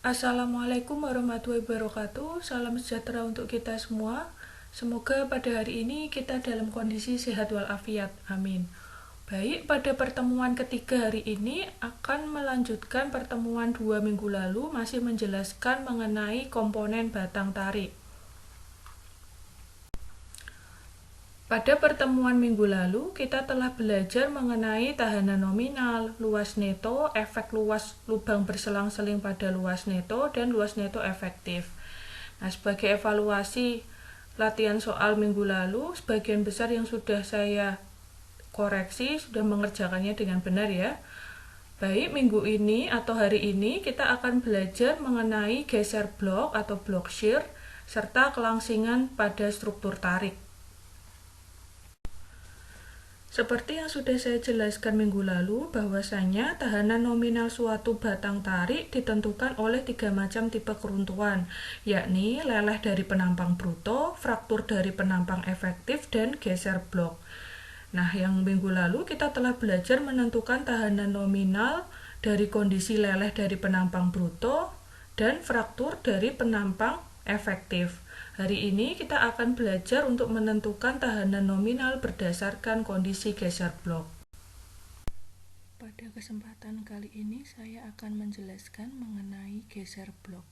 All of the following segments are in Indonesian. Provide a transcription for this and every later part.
Assalamualaikum warahmatullahi wabarakatuh. Salam sejahtera untuk kita semua. Semoga pada hari ini kita dalam kondisi sehat walafiat. Amin. Baik, pada pertemuan ketiga hari ini akan melanjutkan pertemuan 2 minggu lalu, masih menjelaskan mengenai komponen batang tarik. Pada pertemuan minggu lalu, kita telah belajar mengenai tahanan nominal, luas neto, efek luas lubang berselang-seling pada luas neto, dan luas neto efektif. Nah, sebagai evaluasi latihan soal minggu lalu, sebagian besar yang sudah saya koreksi, sudah mengerjakannya dengan benar ya. Baik, minggu ini atau hari ini kita akan belajar mengenai geser blok atau block shear, serta kelangsingan pada struktur tarik. Seperti yang sudah saya jelaskan minggu lalu, bahwasanya tahanan nominal suatu batang tarik ditentukan oleh 3 macam tipe keruntuhan, yakni leleh dari penampang bruto, fraktur dari penampang efektif, dan geser blok. Nah, yang minggu lalu kita telah belajar menentukan tahanan nominal dari kondisi leleh dari penampang bruto dan fraktur dari penampang efektif. Hari ini kita akan belajar untuk menentukan tahanan nominal berdasarkan kondisi geser blok. Pada kesempatan kali ini saya akan menjelaskan mengenai geser blok.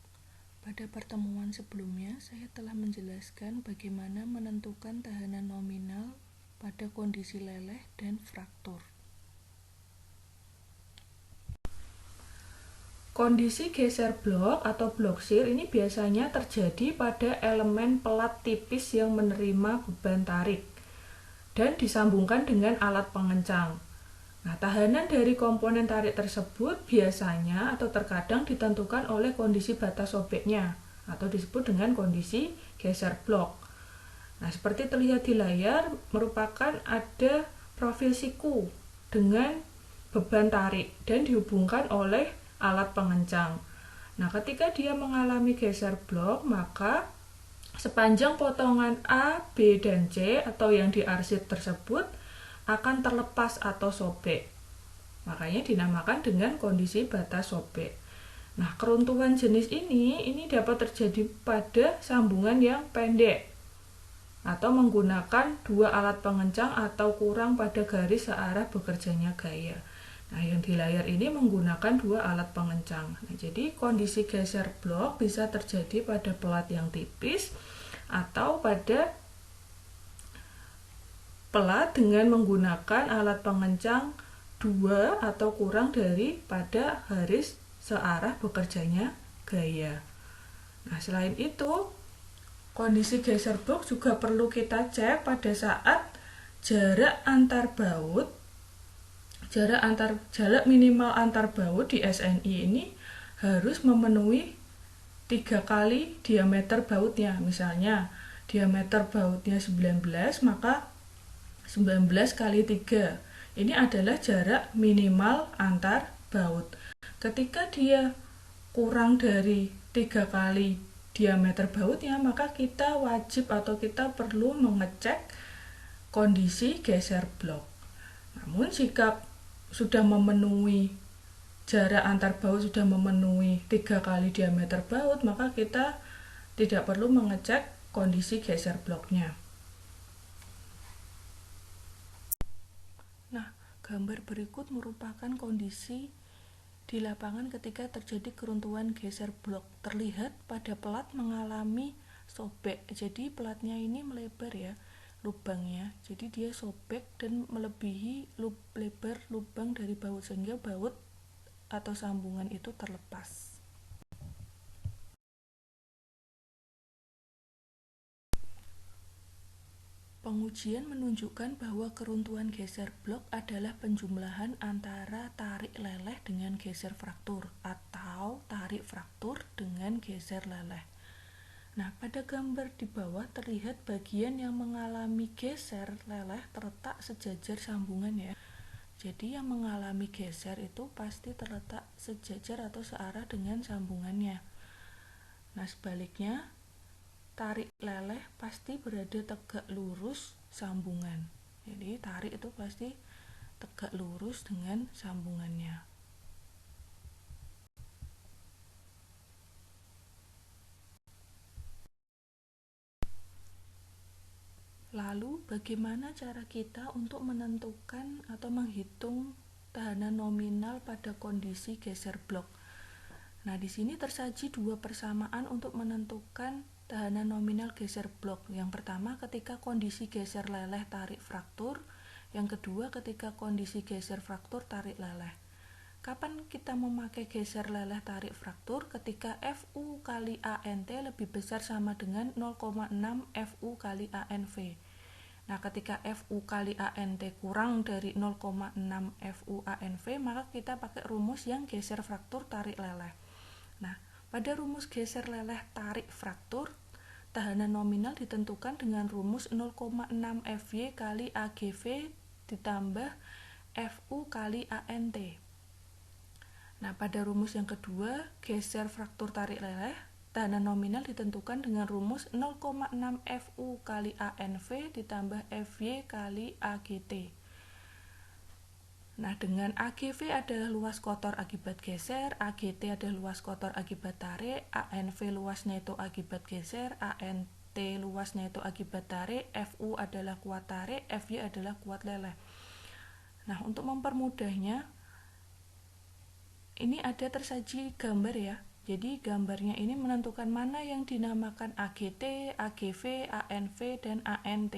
Pada pertemuan sebelumnya saya telah menjelaskan bagaimana menentukan tahanan nominal pada kondisi leleh dan fraktur. Kondisi geser blok atau block shear ini biasanya terjadi pada elemen pelat tipis yang menerima beban tarik dan disambungkan dengan alat pengencang. Nah, tahanan dari komponen tarik tersebut biasanya atau terkadang ditentukan oleh kondisi batas sobeknya atau disebut dengan kondisi geser blok. Nah, seperti terlihat di layar, merupakan ada profil siku dengan beban tarik dan dihubungkan oleh alat pengencang. Nah, ketika dia mengalami geser blok, maka sepanjang potongan A, B, dan C atau yang diarsir tersebut akan terlepas atau sobek. Makanya dinamakan dengan kondisi batas sobek. Nah, keruntuhan jenis ini dapat terjadi pada sambungan yang pendek atau menggunakan 2 alat pengencang atau kurang pada garis searah bekerjanya gaya. Nah, yang di layar ini menggunakan 2 alat pengencang. Nah, jadi kondisi geser blok bisa terjadi pada pelat yang tipis atau pada pelat dengan menggunakan alat pengencang 2 atau kurang dari pada garis searah bekerjanya gaya. Nah, selain itu, kondisi geser blok juga perlu kita cek pada saat jarak minimal antar baut di SNI ini harus memenuhi 3 kali diameter bautnya. Misalnya diameter bautnya 19, maka 19 kali 3. Ini adalah jarak minimal antar baut. Ketika dia kurang dari 3 kali diameter bautnya, maka kita wajib atau kita perlu mengecek kondisi geser blok. Namun jika sudah memenuhi jarak antar baut sudah memenuhi 3 kali diameter baut, maka kita tidak perlu mengecek kondisi geser bloknya. Nah, gambar berikut merupakan kondisi di lapangan ketika terjadi keruntuhan geser blok. Terlihat pada pelat mengalami sobek. Jadi pelatnya ini melebar ya, lubangnya. Jadi dia sobek dan melebihi lebar lubang dari baut sehingga baut atau sambungan itu terlepas. Pengujian menunjukkan bahwa keruntuhan geser blok adalah penjumlahan antara tarik leleh dengan geser fraktur atau tarik fraktur dengan geser leleh. Nah, pada gambar di bawah terlihat bagian yang mengalami geser leleh terletak sejajar sambungan ya. Jadi yang mengalami geser itu pasti terletak sejajar atau searah dengan sambungannya. Nah, sebaliknya tarik leleh pasti berada tegak lurus sambungan. Jadi tarik itu pasti tegak lurus dengan sambungannya. Lalu, bagaimana cara kita untuk menentukan atau menghitung tahanan nominal pada kondisi geser blok? Nah, di sini tersaji dua persamaan untuk menentukan tahanan nominal geser blok. Yang pertama ketika kondisi geser leleh tarik fraktur, yang kedua ketika kondisi geser fraktur tarik leleh. Kapan kita memakai geser leleh tarik fraktur? Ketika Fu kali ANT lebih besar sama dengan 0,6 Fu kali ANV. Nah, ketika Fu kali ANT kurang dari 0,6 Fu ANV, maka kita pakai rumus yang geser fraktur tarik leleh. Nah, pada rumus geser leleh tarik fraktur, tahanan nominal ditentukan dengan rumus 0,6 Fy kali AGV ditambah Fu kali ANT. Nah, pada rumus yang kedua, geser fraktur tarik leleh, tahanan nominal ditentukan dengan rumus 0,6 Fu kali ANV ditambah Fy kali AGT. Nah, dengan AGV adalah luas kotor akibat geser, AGT adalah luas kotor akibat tarik, ANV luas neto akibat geser, ANT luas neto akibat tarik, Fu adalah kuat tarik, Fy adalah kuat leleh. Nah, untuk mempermudahnya, ini ada tersaji gambar ya. Jadi gambarnya ini menentukan mana yang dinamakan AGT, AGV, ANV, dan ANT.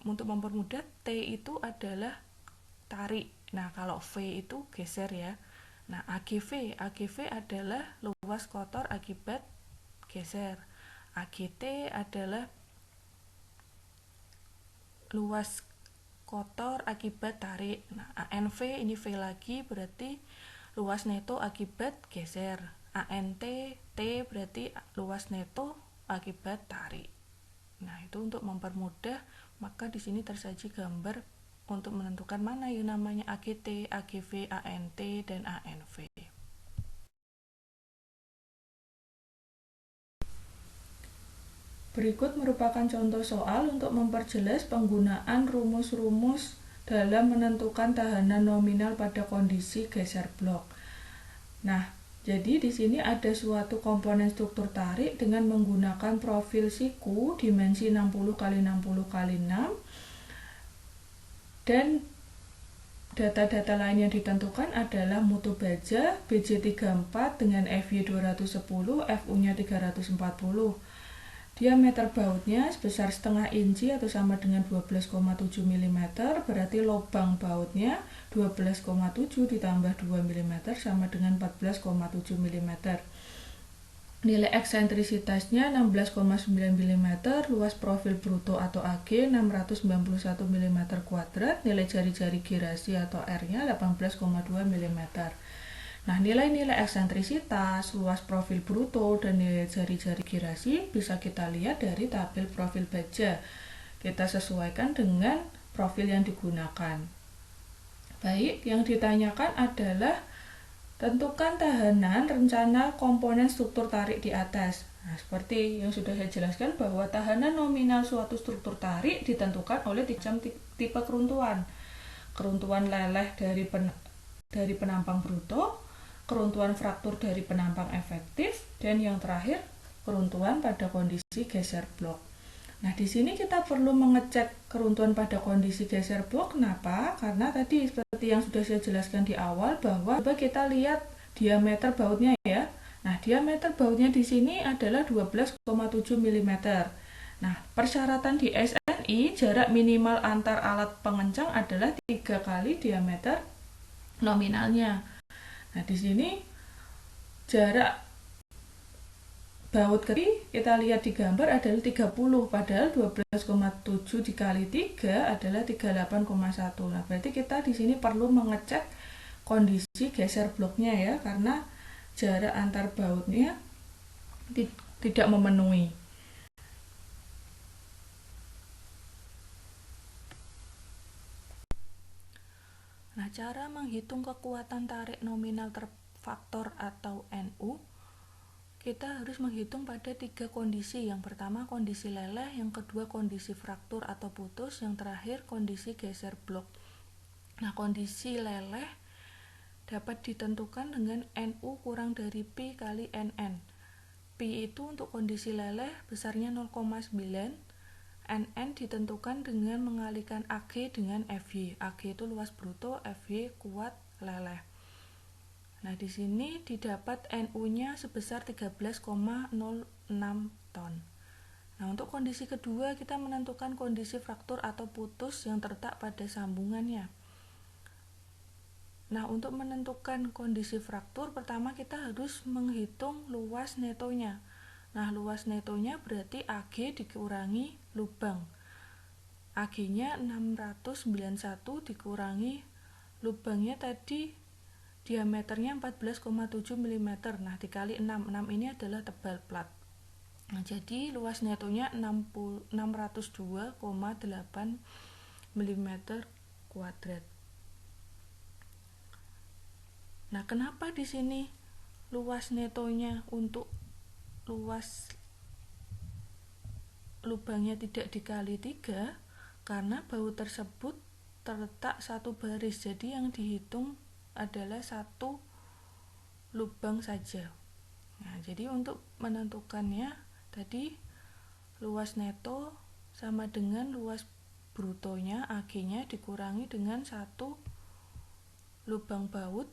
Untuk mempermudah, T itu adalah tarik. Nah, kalau V itu geser ya. Nah, AGV adalah luas kotor akibat geser. AGT adalah luas kotor akibat tarik. Nah, ANV ini V lagi berarti luas neto akibat geser. ANT T berarti luas neto akibat tarik. Nah, itu untuk mempermudah, maka di sini tersaji gambar untuk menentukan mana yang namanya AGT, AGV, ANT, dan ANV. Berikut merupakan contoh soal untuk memperjelas penggunaan rumus-rumus dalam menentukan tahanan nominal pada kondisi geser blok. Nah, jadi di sini ada suatu komponen struktur tarik dengan menggunakan profil siku dimensi 60 x 60 x 6 dan data-data lain yang ditentukan adalah mutu baja BJ34 dengan Fy 210, Fu-nya 340. Diameter bautnya sebesar setengah inci atau sama dengan 12,7 mm, berarti lubang bautnya 12,7 ditambah 2 mm sama dengan 14,7 mm. Nilai eksentrisitasnya 16,9 mm, luas profil bruto atau AG 691 mm kuadrat, nilai jari-jari girasi atau R-nya 18,2 mm. Nah, nilai-nilai eksentrisitas, luas profil bruto, dan nilai jari-jari girasi bisa kita lihat dari tabel profil baja. Kita sesuaikan dengan profil yang digunakan. Baik, yang ditanyakan adalah tentukan tahanan rencana komponen struktur tarik di atas. Nah, seperti yang sudah saya jelaskan bahwa tahanan nominal suatu struktur tarik ditentukan oleh tipe keruntuhan. Keruntuhan leleh dari penampang bruto, keruntuhan fraktur dari penampang efektif, dan yang terakhir keruntuhan pada kondisi geser blok. Nah, di sini kita perlu mengecek keruntuhan pada kondisi geser blok. Kenapa? Karena tadi seperti yang sudah saya jelaskan di awal bahwa coba kita lihat diameter bautnya ya. Nah, diameter bautnya di sini adalah 12,7 mm. Nah, persyaratan di SNI jarak minimal antar alat pengencang adalah 3 kali diameter nominalnya. Nah, di sini jarak baut kita lihat di gambar adalah 30, padahal 12,7 dikali 3 adalah 38,1. Nah, berarti kita di sini perlu mengecek kondisi geser bloknya ya, karena jarak antar bautnya tidak memenuhi. Nah, cara menghitung kekuatan tarik nominal terfaktor atau NU, kita harus menghitung pada 3 kondisi. Yang pertama kondisi leleh, yang kedua kondisi fraktur atau putus, yang terakhir kondisi geser blok. Nah, kondisi leleh dapat ditentukan dengan NU kurang dari Pi kali NN. Pi itu untuk kondisi leleh besarnya 0,9, NN ditentukan dengan mengalikan AG dengan FY. AG itu luas bruto, FY kuat leleh. Nah, di sini didapat NU-nya sebesar 13,06 ton. Nah, untuk kondisi kedua kita menentukan kondisi fraktur atau putus yang terletak pada sambungannya. Nah, untuk menentukan kondisi fraktur, pertama kita harus menghitung luas netonya. Nah, luas netonya berarti AG dikurangi lubang. AG-nya 691 dikurangi lubangnya tadi diameternya 14,7 mm. Nah, dikali 6. 6 ini adalah tebal plat. Nah, jadi luas netonya 602,8 mm kuadrat. Nah, kenapa di sini luas netonya untuk luas lubangnya tidak dikali 3? Karena baut tersebut terletak satu baris, jadi yang dihitung adalah satu lubang saja. Nah, jadi untuk menentukannya tadi luas neto sama dengan luas brutonya AG-nya dikurangi dengan satu lubang baut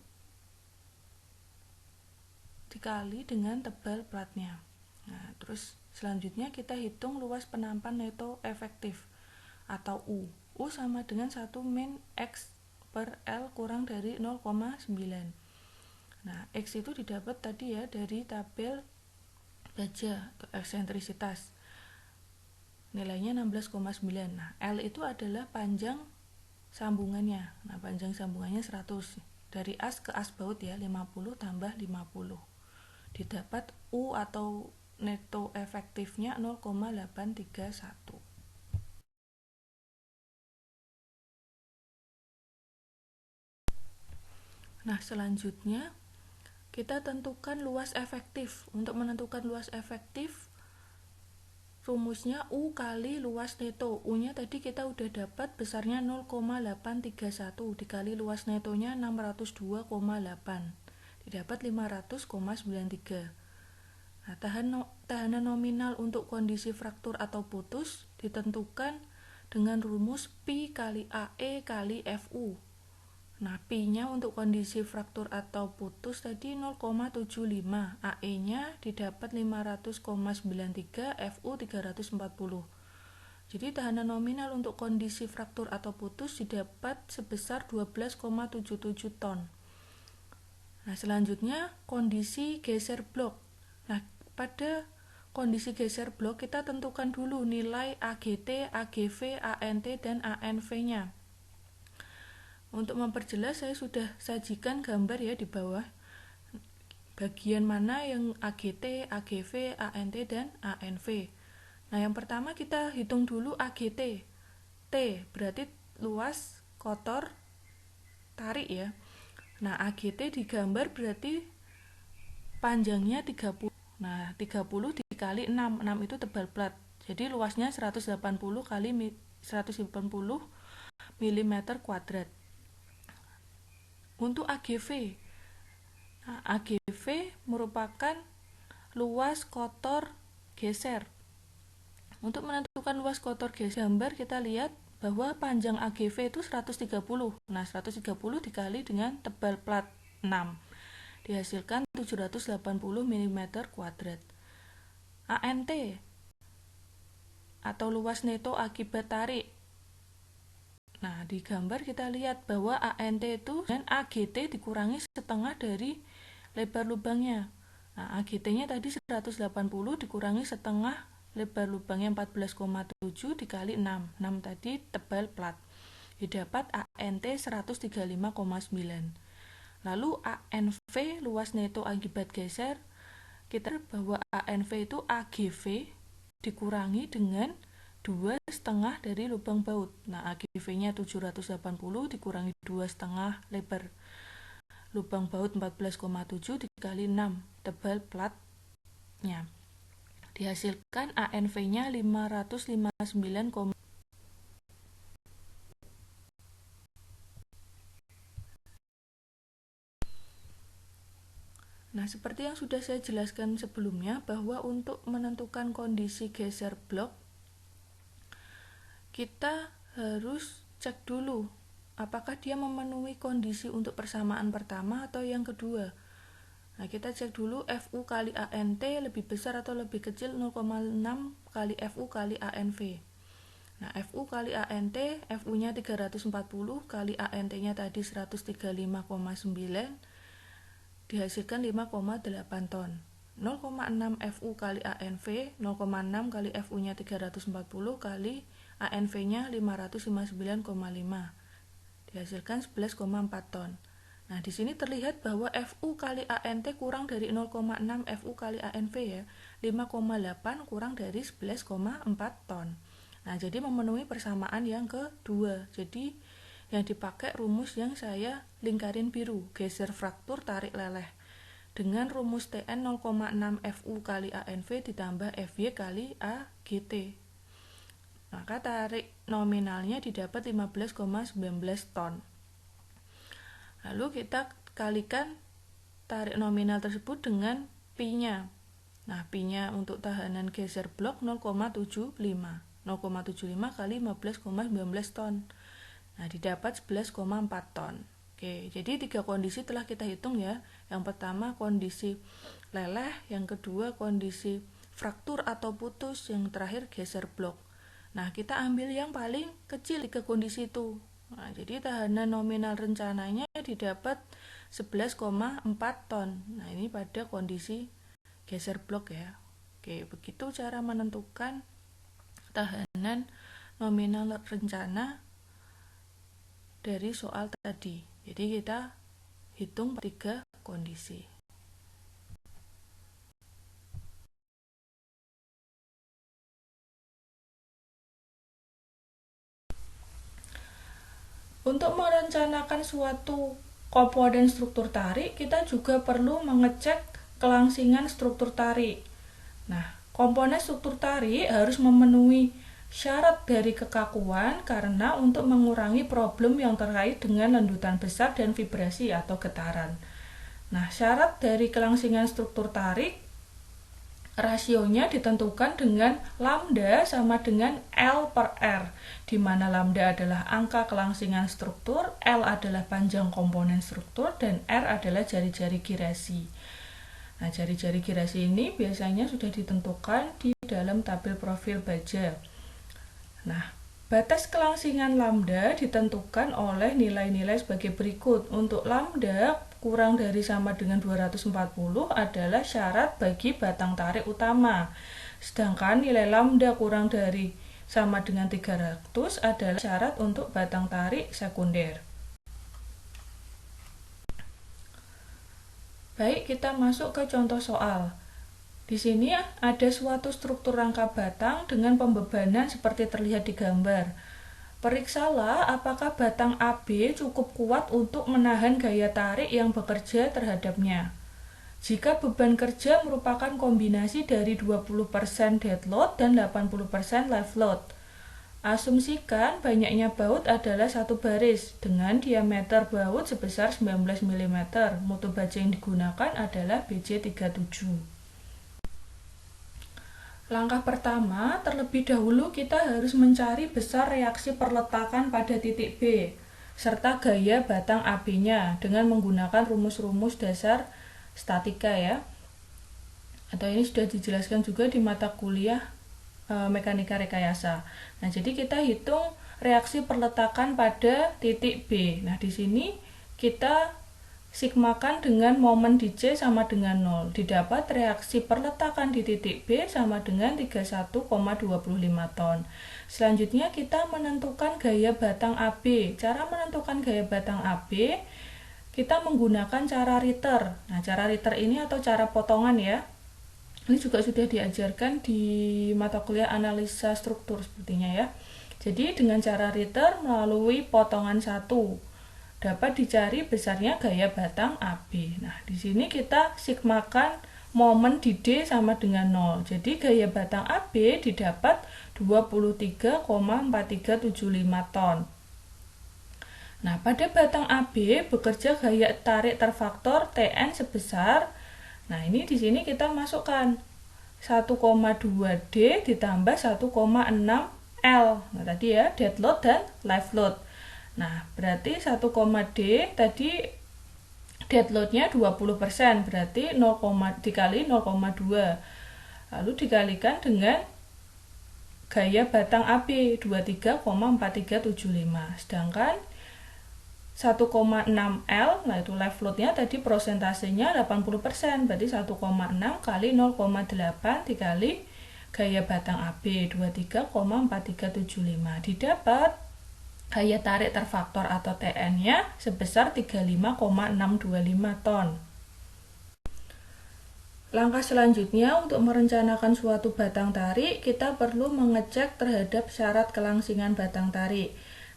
dikali dengan tebal platnya. Nah, terus selanjutnya kita hitung luas penampan neto efektif atau U. U sama dengan 1 min X per L kurang dari 0,9. Nah, X itu didapat tadi ya dari tabel baja atau eksentrisitas. Nilainya 16,9. Nah, L itu adalah panjang sambungannya. Nah, panjang sambungannya 100. Dari as ke as baut ya, 50 tambah 50. Didapat U atau neto efektifnya 0,831. Nah, selanjutnya kita tentukan luas efektif. Untuk menentukan luas efektif, rumusnya U kali luas neto. U-nya tadi kita udah dapat besarnya 0,831 dikali luas netonya 602,8. Didapat 500,93. Nah, tahanan nominal untuk kondisi fraktur atau putus ditentukan dengan rumus Pi kali AE kali FU. Nah, Pi-nya untuk kondisi fraktur atau putus tadi 0,75, AE-nya didapat 500,93, FU 340. Jadi tahanan nominal untuk kondisi fraktur atau putus didapat sebesar 12,77 ton. Nah, selanjutnya kondisi geser blok. Nah, pada kondisi geser blok kita tentukan dulu nilai AGT, AGV, ANT, dan ANV-nya. Untuk memperjelas saya sudah sajikan gambar ya di bawah. Bagian mana yang AGT, AGV, ANT, dan ANV. Nah, yang pertama kita hitung dulu AGT. T berarti luas kotor tarik ya. Nah, AGT digambar berarti panjangnya 30. Nah, 30 dikali 6. 6 itu tebal plat. Jadi luasnya 180 kali 180 mm kuadrat. Untuk AGV. Nah, AGV merupakan luas kotor geser. Untuk menentukan luas kotor geser gambar kita lihat bahwa panjang AGV itu 130. Nah, 130 dikali dengan tebal plat 6. Dihasilkan 780 mm kuadrat. ANT atau luas neto akibat tarik. Nah, di gambar kita lihat bahwa ANT itu dan AGT dikurangi setengah dari lebar lubangnya. Nah, AGT-nya tadi 180 dikurangi setengah lebar lubangnya 14,7 dikali 6. 6 tadi tebal plat. Didapat ANT 135,9. Lalu ANV luas neto akibat geser, kita bahwa ANV itu AGV dikurangi dengan 2,5 dari lubang baut. Nah, AGV-nya 780 dikurangi 2,5 lebar lubang baut 14,7 dikali 6 tebal platnya. Dihasilkan ANV-nya 559. Nah, seperti yang sudah saya jelaskan sebelumnya bahwa untuk menentukan kondisi geser blok kita harus cek dulu apakah dia memenuhi kondisi untuk persamaan pertama atau yang kedua. Nah, kita cek dulu FU kali ANT lebih besar atau lebih kecil 0,6 kali FU kali ANV. Nah, FU kali ANT, FU-nya 340 kali ANT-nya tadi 135,9 dihasilkan 5,8 ton. 0,6 FU kali ANV, 0,6 kali FU-nya 340 kali ANV-nya 559,5 dihasilkan 11,4 ton. Nah, di sini terlihat bahwa FU kali ANT kurang dari 0,6 FU kali ANV ya. 5,8 kurang dari 11,4 ton. Nah, jadi memenuhi persamaan yang kedua. Jadi yang dipakai rumus yang saya lingkarin biru, geser fraktur tarik leleh. Dengan rumus TN 0,6 FU kali ANV ditambah FY kali AGT. Maka tarik nominalnya didapat 15,19 ton. Lalu kita kalikan tarik nominal tersebut dengan Pi-nya. Nah, Pi-nya untuk tahanan geser blok 0,75. 0,75 kali 15,19 ton. Nah, didapat 11,4 ton. Oke, jadi 3 kondisi telah kita hitung ya. Yang pertama kondisi leleh, yang kedua kondisi fraktur atau putus, yang terakhir geser blok. Nah, kita ambil yang paling kecil 3 kondisi itu. Nah, jadi tahanan nominal rencananya didapat 11,4 ton. Nah, ini pada kondisi geser blok ya. Oke, begitu cara menentukan tahanan nominal rencana dari soal tadi. Jadi kita hitung 3 kondisi. Untuk merencanakan suatu komponen struktur tarik, kita juga perlu mengecek kelangsingan struktur tarik. Nah, komponen struktur tarik harus memenuhi syarat dari kekakuan karena untuk mengurangi problem yang terkait dengan lendutan besar dan vibrasi atau getaran. Nah, syarat dari kelangsingan struktur tarik rasionya ditentukan dengan lambda sama dengan L per R, di mana lambda adalah angka kelangsingan struktur, L adalah panjang komponen struktur, dan R adalah jari-jari girasi. Nah, jari-jari girasi ini biasanya sudah ditentukan di dalam tabel profil baja. Nah, batas kelangsingan lambda ditentukan oleh nilai-nilai sebagai berikut. Untuk lambda kurang dari sama dengan 240 adalah syarat bagi batang tarik utama. Sedangkan nilai lambda kurang dari sama dengan 300 adalah syarat untuk batang tarik sekunder. Baik, kita masuk ke contoh soal. Di sini ada suatu struktur rangka batang dengan pembebanan seperti terlihat di gambar. Periksalah apakah batang AB cukup kuat untuk menahan gaya tarik yang bekerja terhadapnya. Jika beban kerja merupakan kombinasi dari 20% dead load dan 80% live load, asumsikan banyaknya baut adalah satu baris dengan diameter baut sebesar 19 mm. Mutu baja yang digunakan adalah BJ37. Langkah pertama, terlebih dahulu kita harus mencari besar reaksi perletakan pada titik B, serta gaya batang AB-nya dengan menggunakan rumus-rumus dasar statika ya. Atau ini sudah dijelaskan juga di mata kuliah mekanika rekayasa. Nah, jadi kita hitung reaksi perletakan pada titik B. Nah, di sini kita sigmakan dengan momen di C sama dengan 0. Didapat reaksi perletakan di titik B sama dengan 31,25 ton. Selanjutnya kita menentukan gaya batang AB. Cara menentukan gaya batang AB, kita menggunakan cara Ritter. Nah, cara Ritter ini atau cara potongan ya. Ini juga sudah diajarkan di mata kuliah analisa struktur sepertinya ya. Jadi dengan cara Ritter melalui potongan 1 dapat dicari besarnya gaya batang AB. Nah, di sini kita sigmakan momen di D sama dengan 0. Jadi gaya batang AB didapat 23,4375 ton. Nah, pada batang AB bekerja gaya tarik terfaktor TN sebesar, nah ini di sini kita masukkan 1,2D ditambah 1,6 L. Nah, tadi ya, dead load dan live load. Nah, berarti 1, D tadi dead load-nya 20%, berarti 0, dikali 0,2. Lalu dikalikan dengan gaya batang AB 23,4375. Sedangkan 1,6 L, nah itu live load-nya tadi prosentasenya 80%, berarti 1,6 kali 0,8 dikali gaya batang AB 23,4375. Didapat gaya tarik terfaktor atau TN-nya sebesar 35,625 ton. Langkah selanjutnya untuk merencanakan suatu batang tarik, kita perlu mengecek terhadap syarat kelangsingan batang tarik.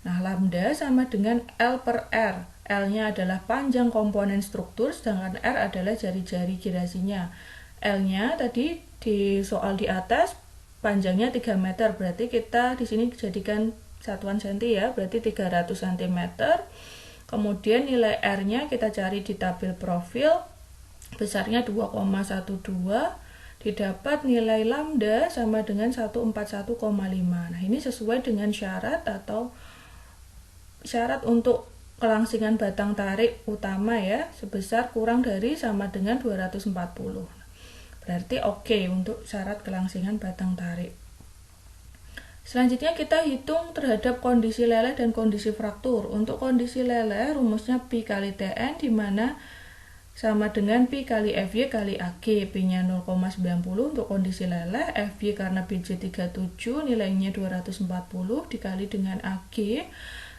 Nah, lambda sama dengan L per R. L-nya adalah panjang komponen struktur, sedangkan R adalah jari-jari girasinya. L-nya tadi di soal di atas panjangnya 3 meter, berarti kita di sini jadikan satuan senti ya, berarti 300 cm. Kemudian nilai R-nya kita cari di tabel profil, besarnya 2,12, didapat nilai lambda sama dengan 141,5. Nah, ini sesuai dengan syarat atau syarat untuk kelangsingan batang tarik utama ya, sebesar kurang dari sama dengan 240. Berarti oke untuk syarat kelangsingan batang tarik. Selanjutnya kita hitung terhadap kondisi leleh dan kondisi fraktur. Untuk kondisi leleh rumusnya Pi kali Tn, di mana sama dengan Pi kali Fy kali Ag. Pi-nya 0,90 untuk kondisi leleh, Fy karena BJ37 nilainya 240 dikali dengan Ag.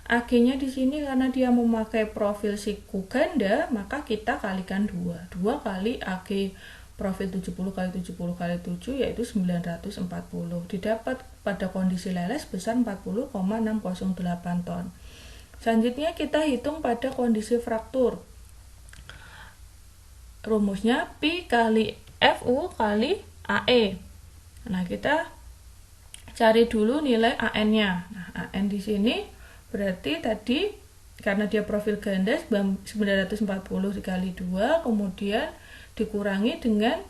Ag-nya di sini karena dia memakai profil siku ganda, maka kita kalikan 2. 2 kali Ag profil 70 kali 70 kali 7 yaitu 940. Didapat pada kondisi leleh sebesar 40,608 ton. Selanjutnya kita hitung pada kondisi fraktur. Rumusnya Pi kali Fu kali Ae. Nah, kita cari dulu nilai AN-nya. Nah, AN di sini berarti tadi karena dia profil ganda 940 dikali 2, kemudian dikurangi dengan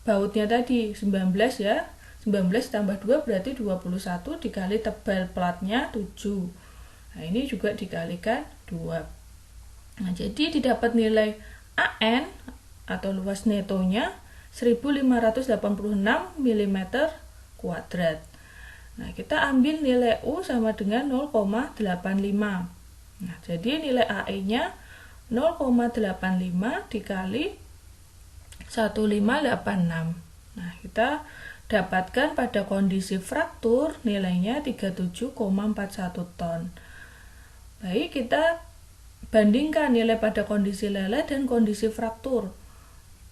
bautnya tadi 19 ya. 19 tambah 2 berarti 21 dikali tebal platnya 7. Nah, ini juga dikalikan 2. Nah, jadi didapat nilai AN atau luas netonya 1586 mm kuadrat. Nah, kita ambil nilai U sama dengan 0,85. Nah, jadi nilai AE-nya 0,85 dikali 1586. Nah, kita dapatkan pada kondisi fraktur nilainya 37,41 ton. Baik, kita bandingkan nilai pada kondisi leleh dan kondisi fraktur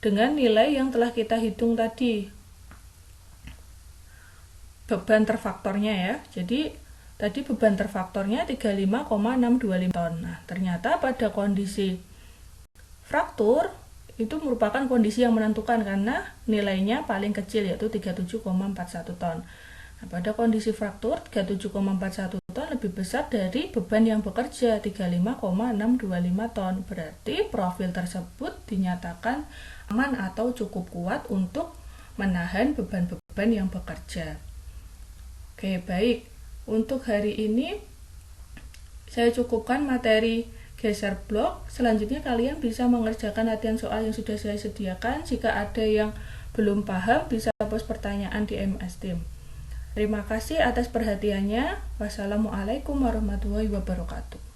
dengan nilai yang telah kita hitung tadi. Beban terfaktornya ya. Jadi tadi beban terfaktornya 35,625 ton. Nah, ternyata pada kondisi fraktur itu merupakan kondisi yang menentukan karena nilainya paling kecil yaitu 37,41 ton. Nah, pada kondisi fraktur 37,41 ton lebih besar dari beban yang bekerja 35,625 ton. Berarti profil tersebut dinyatakan aman atau cukup kuat untuk menahan beban-beban yang bekerja. Oke, baik. Untuk hari ini saya cukupkan materi geser blok. Selanjutnya kalian bisa mengerjakan latihan soal yang sudah saya sediakan. Jika ada yang belum paham, bisa post pertanyaan di MS Team. Terima kasih atas perhatiannya. Wassalamualaikum warahmatullahi wabarakatuh.